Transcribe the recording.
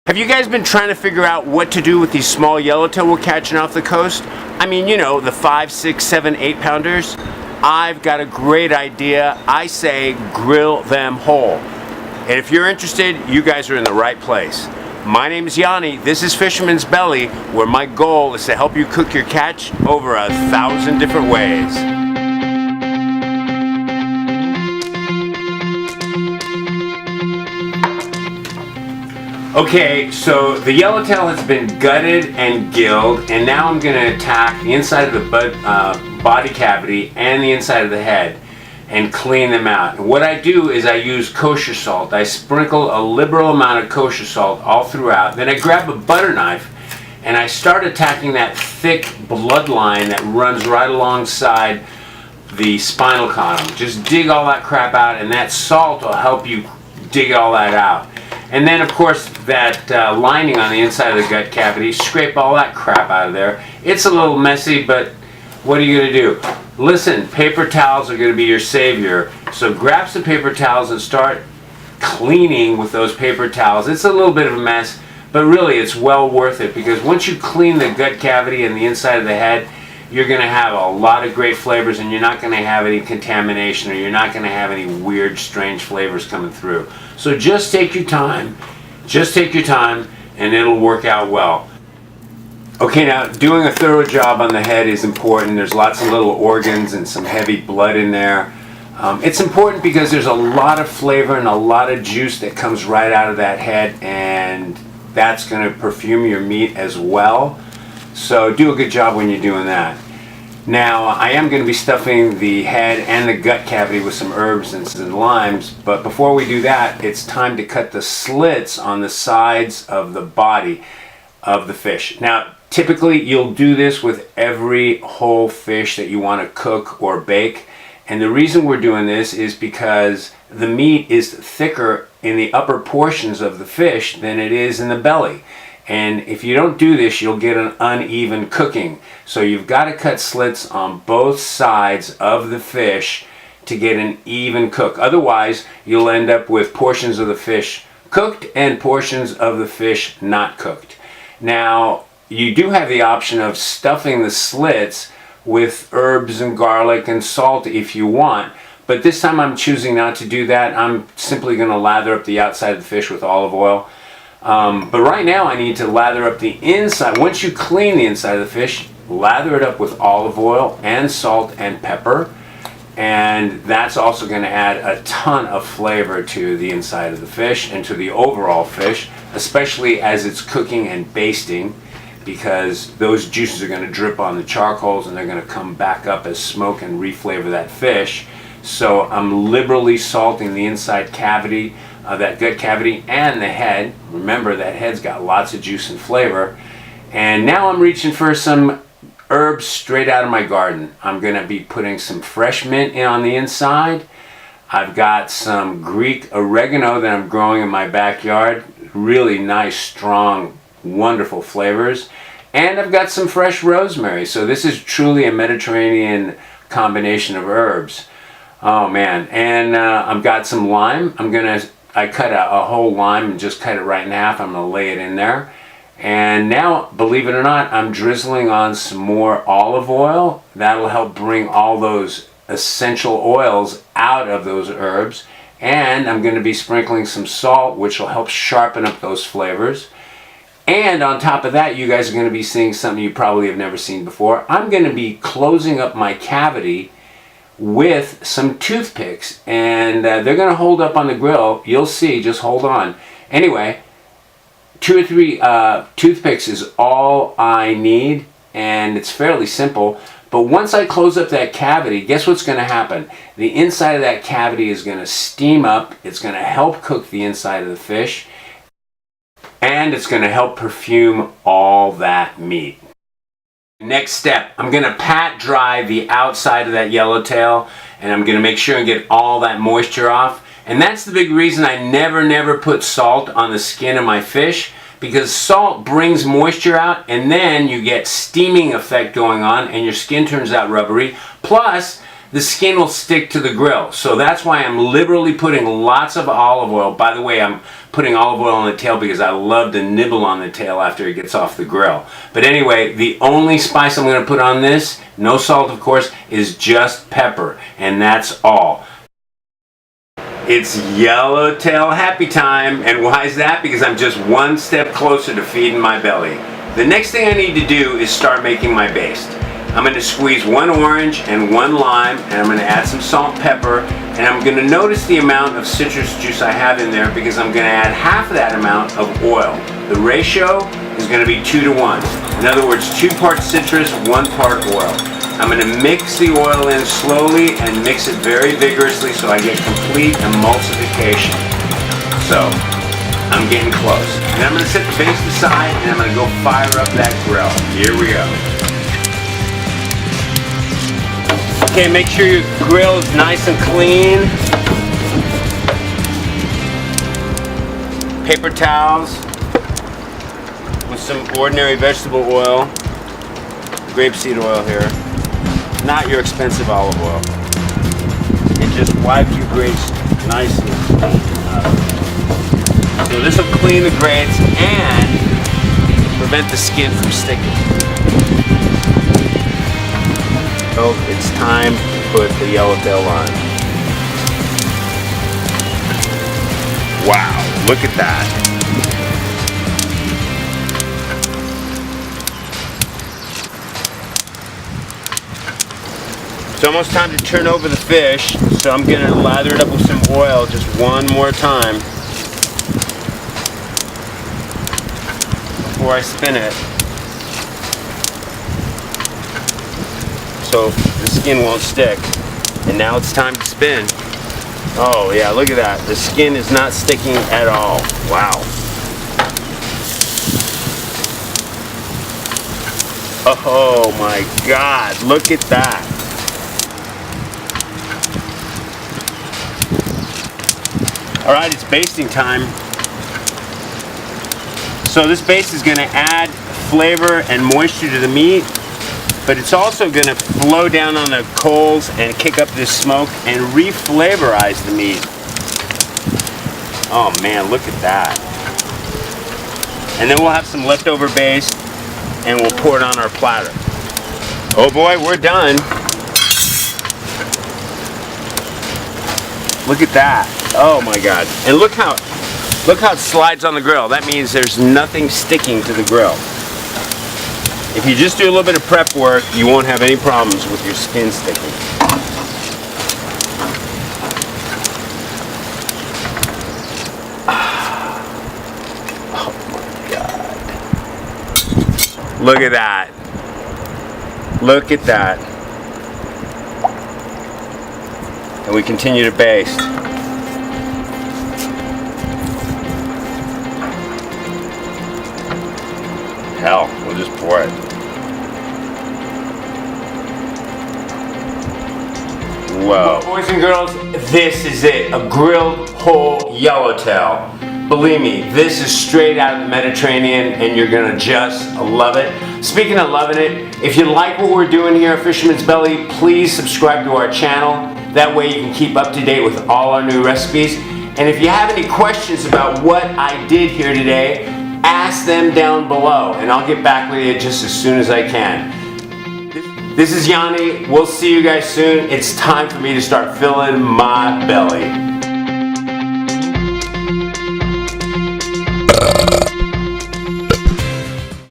Have you guys been trying to figure out what to do with these small yellowtail we're catching off the coast? I mean, you know, the 5, 6, 7, 8 pounders. I've got a great idea. I say grill them whole. And if you're interested, you guys are in the right place. My name is Yanni. This is Fisherman's Belly, where my goal is to help you cook your catch over 1,000 different ways. Okay, so the yellowtail has been gutted and gilled, and now I'm going to attack the inside of the body cavity and the inside of the head and clean them out. And what I do is I use kosher salt. I sprinkle a liberal amount of kosher salt all throughout. Then I grab a butter knife and I start attacking that thick bloodline that runs right alongside the spinal column. Just dig all that crap out, and that salt will help you dig all that out. And then, of course, that lining on the inside of the gut cavity, scrape all that crap out of there. It's a little messy, but what are you going to do? Listen, paper towels are going to be your savior. So grab some paper towels and start cleaning with those paper towels. It's a little bit of a mess, but really it's well worth it, because once you clean the gut cavity and the inside of the head, you're going to have a lot of great flavors, and you're not going to have any contamination, or you're not going to have any weird, strange flavors coming through. So just take your time, and it'll work out well. Okay, now doing a thorough job on the head is important. There's lots of little organs and some heavy blood in there. It's important because there's a lot of flavor and a lot of juice that comes right out of that head, and that's going to perfume your meat as well. So do a good job when you're doing that. Now, I am going to be stuffing the head and the gut cavity with some herbs and limes, but before we do that, it's time to cut the slits on the sides of the body of the fish. Now, typically you'll do this with every whole fish that you want to cook or bake, and the reason we're doing this is because the meat is thicker in the upper portions of the fish than it is in the belly. And if you don't do this, you'll get an uneven cooking. So you've got to cut slits on both sides of the fish to get an even cook. Otherwise, you'll end up with portions of the fish cooked and portions of the fish not cooked. Now, you do have the option of stuffing the slits with herbs and garlic and salt if you want. But this time I'm choosing not to do that. I'm simply going to lather up the outside of the fish with olive oil. But right now I need to lather up the inside. Once you clean the inside of the fish, lather it up with olive oil and salt and pepper, and that's also going to add a ton of flavor to the inside of the fish and to the overall fish, especially as it's cooking and basting, because those juices are going to drip on the charcoals and they're going to come back up as smoke and reflavor that fish. So I'm liberally salting the inside cavity, that gut cavity, and the head. Remember, that head's got lots of juice and flavor. And now I'm reaching for some herbs straight out of my garden. I'm going to be putting some fresh mint in on the inside. I've got some Greek oregano that I'm growing in my backyard. Really nice, strong, wonderful flavors. And I've got some fresh rosemary. So this is truly a Mediterranean combination of herbs. Oh man. And I've got some lime. I cut a whole lime and just cut it right in half. I'm going to lay it in there. And now, believe it or not, I'm drizzling on some more olive oil. That'll help bring all those essential oils out of those herbs. And I'm going to be sprinkling some salt, which will help sharpen up those flavors. And on top of that, you guys are going to be seeing something you probably have never seen before. I'm going to be closing up my cavity with some toothpicks, and they're going to hold up on the grill. You'll see, just hold on. Anyway, 2 or 3 toothpicks is all I need, and it's fairly simple. But once I close up that cavity, guess what's going to happen? The inside of that cavity is going to steam up. It's going to help cook the inside of the fish, and it's going to help perfume all that meat. Next step, I'm going to pat dry the outside of that yellowtail, and I'm going to make sure and get all that moisture off. And that's the big reason I never put salt on the skin of my fish, because salt brings moisture out, and then you get steaming effect going on and your skin turns out rubbery. Plus, the skin will stick to the grill. So that's why I'm liberally putting lots of olive oil. By the way, I'm putting olive oil on the tail because I love to nibble on the tail after it gets off the grill. But anyway, the only spice I'm going to put on this, no salt of course, is just pepper. And that's all. It's Yellowtail happy time. And why is that? Because I'm just one step closer to feeding my belly. The next thing I need to do is start making my baste. I'm going to squeeze 1 orange and 1 lime, and I'm going to add some salt and pepper, and I'm going to notice the amount of citrus juice I have in there because I'm going to add half of that amount of oil. The ratio is going to be 2 to 1. In other words, 2 parts citrus, 1 part oil. I'm going to mix the oil in slowly and mix it very vigorously so I get complete emulsification. So, I'm getting close. And I'm going to set the baste aside and I'm going to go fire up that grill. Here we go. Okay, make sure your grill is nice and clean. Paper towels with some ordinary vegetable oil. Grapeseed oil here. Not your expensive olive oil. And just wipe your grates nicely up. So this will clean the grates and prevent the skin from sticking. So it's time to put the Yellowtail on. Wow, look at that. It's almost time to turn over the fish, so I'm going to lather it up with some oil just one more time before I spin it, so the skin won't stick. And now it's time to spin. Oh yeah, look at that. The skin is not sticking at all. Wow. Oh my God, look at that. All right, it's basting time. So this baste is going to add flavor and moisture to the meat, but it's also going to flow down on the coals and kick up this smoke and re-flavorize the meat. Oh man, look at that. And then we'll have some leftover baste and we'll pour it on our platter. Oh boy, we're done. Look at that. Oh my God. And look how it slides on the grill. That means there's nothing sticking to the grill. If you just do a little bit of prep work, you won't have any problems with your skin sticking. Oh my God. Look at that. Look at that. And we continue to baste. Hell, we'll just pour it. Whoa. Boys and girls, this is it. A grilled whole yellowtail. Believe me, this is straight out of the Mediterranean and you're gonna just love it. Speaking of loving it, if you like what we're doing here at Fisherman's Belly, please subscribe to our channel. That way you can keep up to date with all our new recipes. And if you have any questions about what I did here today, ask them down below and I'll get back with you just as soon as I can. This is Yanni. We'll see you guys soon. It's time for me to start filling my belly.